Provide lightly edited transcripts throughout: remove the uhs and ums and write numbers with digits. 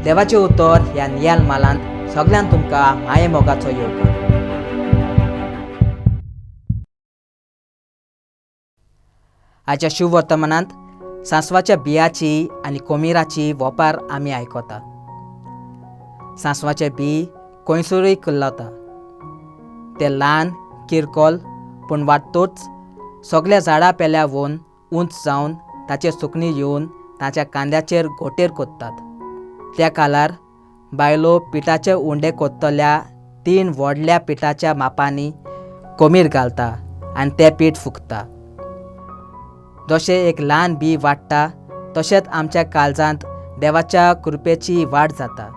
देवाचें उतर ह्या नियाल मालांत सगळ्यांक तुमकां माये मोगाचो येवकार. आयच्या शुभ वर्तमानांत सांसवाच्या बियाची आनी कोमिराची वोपार आमी आयकता. सांसवाचें बी खंयसरूय कुल्लता. तें ल्हान किरकोल पूण वाडटूच सगळ्या झाडां पेल्या वोवन उंच जावन ताचे सुकणी येवन ताच्या कांद्याचेर घोटेर कोत्तात. त्या काळार बायलो पिठाचे उंडे कोत्तल्या 3 व्हडल्या पिठाच्या मापांनी कोमीर घालता आनी तें पीठ फुगता. जशें एक ल्हान बी वाडटा तशेंच आमच्या काळजांत देवाच्या कृपेची वाड जाता.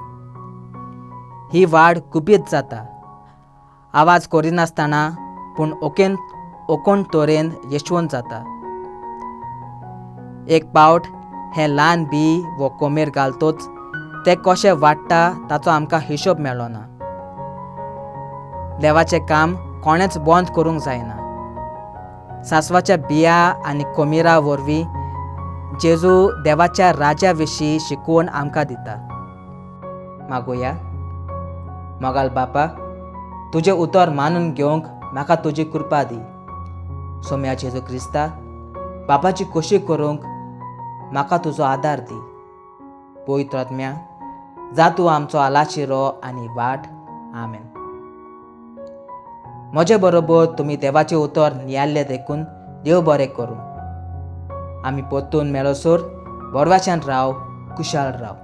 ही वाड गुपीत जाता, आवाज करिनासतना पूण ओकोण तोरेन येशवून जाता. एक पावट हें ल्हान बी वो कोमीर घालतूच तें कशें वाडटा ताचो आमकां हिशोब मेळ्ळो ना. देवाचें काम कोणेंच बंद करूंक जायना. सांसवाच्या बिया आनी कोमिरा वरवीं जेजू देवाच्या राज्या विशीं शिकवण आमकां दिता. मागुया. मोगाल बापा, तुजें उतर मानून घेवंक म्हाका तुजी कृपा दी. सोम्या जेजू क्रिस्ता, बापाची खोशी करूंक म्हाका तुजो आदार दी. पवित्र आत्म्या, जा तूं आमचो आलाशिरो आनी वाट. आमेन. म्हजे बरोबर तुमी देवाचें उतर नियाल्लें देखून देव बरें करूं. आमी परतून मेळसर बरवाच्यान राव, कुशाल राव.